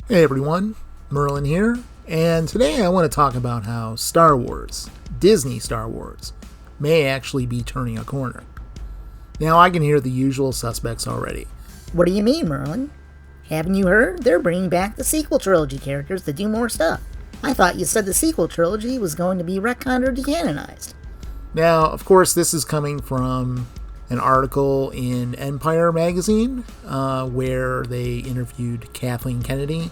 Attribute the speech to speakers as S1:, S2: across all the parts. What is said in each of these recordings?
S1: Hey everyone, Merlin here, and today I want to talk about how Star Wars, Disney Star Wars, may actually be turning a corner. Now I can hear the usual suspects already.
S2: What do you mean, Merlin? Haven't you heard? They're bringing back the sequel trilogy characters to do more stuff. I thought you said the sequel trilogy was going to be retconned or decanonized.
S1: Now, of course, this is coming from an article in Empire magazine where they interviewed Kathleen Kennedy.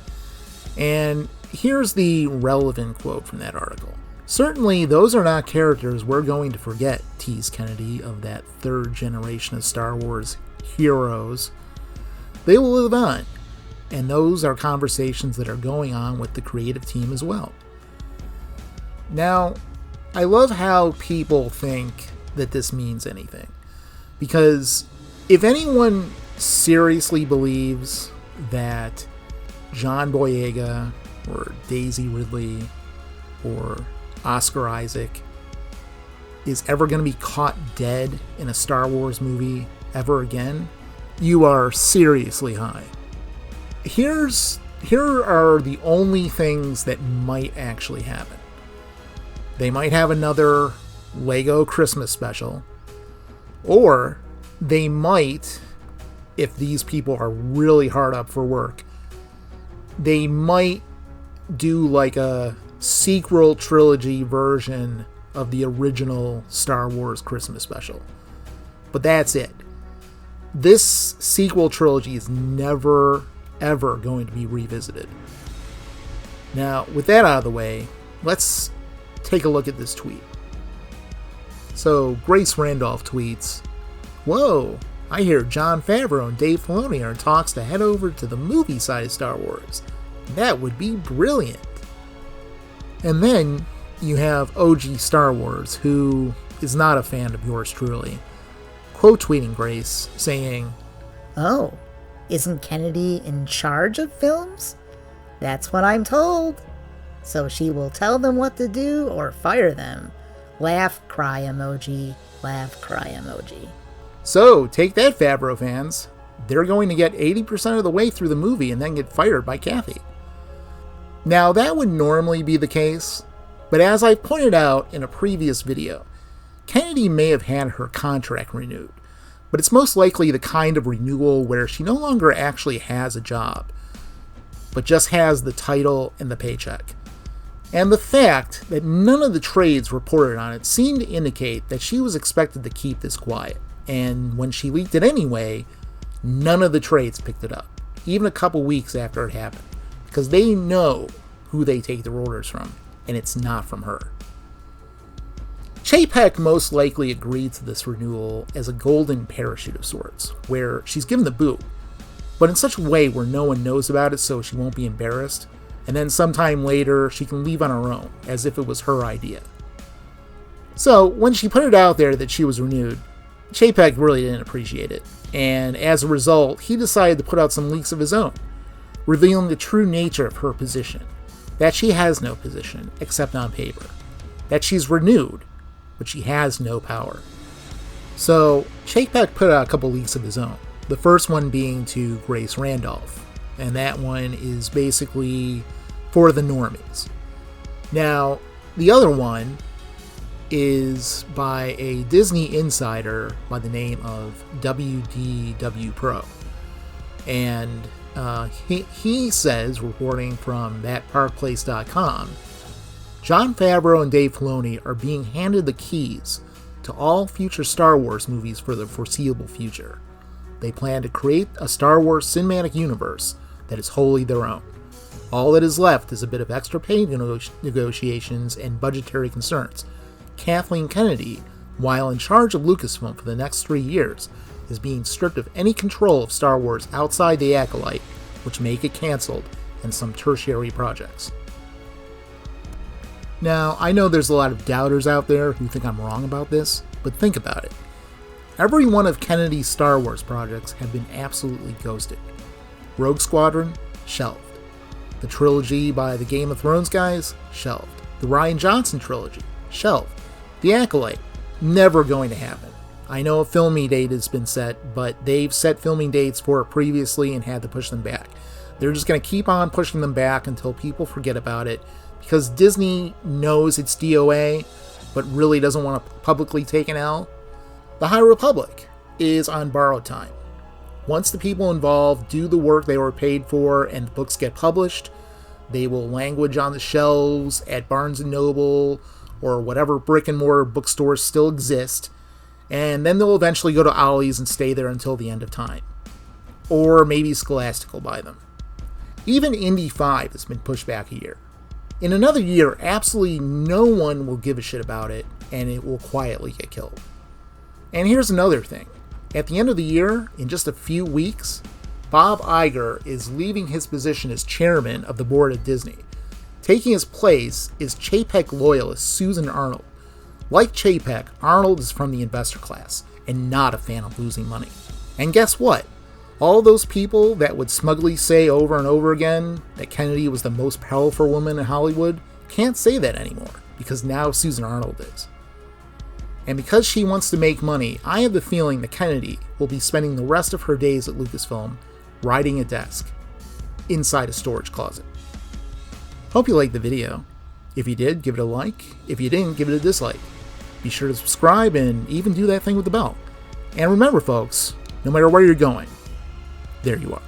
S1: And here's the relevant quote from that article. "Certainly, those are not characters we're going to forget," teased Kennedy of that third generation of Star Wars heroes. "They will live on, and those are conversations that are going on with the creative team as well." Now, I love how people think that this means anything. Because if anyone seriously believes that John Boyega or Daisy Ridley or Oscar Isaac is ever going to be caught dead in a Star Wars movie ever again, you are seriously high. Here are the only things that might actually happen. They might have another Lego Christmas special. Or they might, if these people are really hard up for work, they might do like a sequel trilogy version of the original Star Wars Christmas special. But that's it. This sequel trilogy is never, ever going to be revisited. Now, with that out of the way, let's take a look at this tweet. So, Grace Randolph tweets, "Whoa, I hear Jon Favreau and Dave Filoni are in talks to head over to the movie side of Star Wars. That would be brilliant." And then you have OG Star Wars, who is not a fan of yours truly, quote tweeting Grace, saying,
S2: Oh, isn't Kennedy in charge of films? That's what I'm told. So she will tell them what to do or fire them. Laugh, cry emoji, laugh, cry emoji.
S1: "So, take that, Favreau fans. They're going to get 80% of the way through the movie and then get fired by Kathy." Now, that would normally be the case, but as I pointed out in a previous video, Kennedy may have had her contract renewed, but it's most likely the kind of renewal where she no longer actually has a job, but just has the title and the paycheck. And the fact that none of the trades reported on it seemed to indicate that she was expected to keep this quiet. And when she leaked it anyway, none of the trades picked it up, even a couple weeks after it happened, because they know who they take their orders from, and it's not from her. Chapek most likely agreed to this renewal as a golden parachute of sorts, where she's given the boot, but in such a way where no one knows about it so she won't be embarrassed, and then sometime later she can leave on her own, as if it was her idea. So, when she put it out there that she was renewed, Chapek really didn't appreciate it, and as a result, he decided to put out some leaks of his own, revealing the true nature of her position, that she has no position, except on paper, that she's renewed, but she has no power. So, Chapek put out a couple leaks of his own, the first one being to Grace Randolph, and that one is basically for the normies. Now, the other one is by a Disney insider by the name of WDW Pro. And he says, reporting from thatparkplace.com, Jon Favreau and Dave Filoni are being handed the keys to all future Star Wars movies for the foreseeable future. They plan to create a Star Wars cinematic universe that is wholly their own. All that is left is a bit of extra pay negotiations and budgetary concerns. Kathleen Kennedy, while in charge of Lucasfilm for the next 3 years, is being stripped of any control of Star Wars outside the Acolyte, which may get cancelled, and some tertiary projects. Now, I know there's a lot of doubters out there who think I'm wrong about this, but think about it. Every one of Kennedy's Star Wars projects have been absolutely ghosted. Rogue Squadron, shelved. The trilogy by the Game of Thrones guys, shelved. The Rian Johnson trilogy, shelved. The Acolyte, never going to happen. I know a filming date has been set, but they've set filming dates for it previously and had to push them back. They're just going to keep on pushing them back until people forget about it, because Disney knows it's DOA, but really doesn't want to publicly take an L. The High Republic is on borrowed time. Once the people involved do the work they were paid for and the books get published, they will languish on the shelves at Barnes & Noble or whatever brick and mortar bookstores still exist, and then they'll eventually go to Ollie's and stay there until the end of time. Or maybe Scholastic will buy them. Even Indy 5 has been pushed back a year. In another year, absolutely no one will give a shit about it, and it will quietly get killed. And here's another thing. At the end of the year, in just a few weeks, Bob Iger is leaving his position as chairman of the board of Disney. Taking his place is Chapek loyalist Susan Arnold. Like Chapek, Arnold is from the investor class, and not a fan of losing money. And guess what? All those people that would smugly say over and over again that Kennedy was the most powerful woman in Hollywood can't say that anymore, because now Susan Arnold is. And because she wants to make money, I have the feeling that Kennedy will be spending the rest of her days at Lucasfilm riding a desk inside a storage closet. Hope you liked the video. If you did, give it a like. If you didn't, give it a dislike. Be sure to subscribe and even do that thing with the bell. And remember, folks, no matter where you're going, there you are.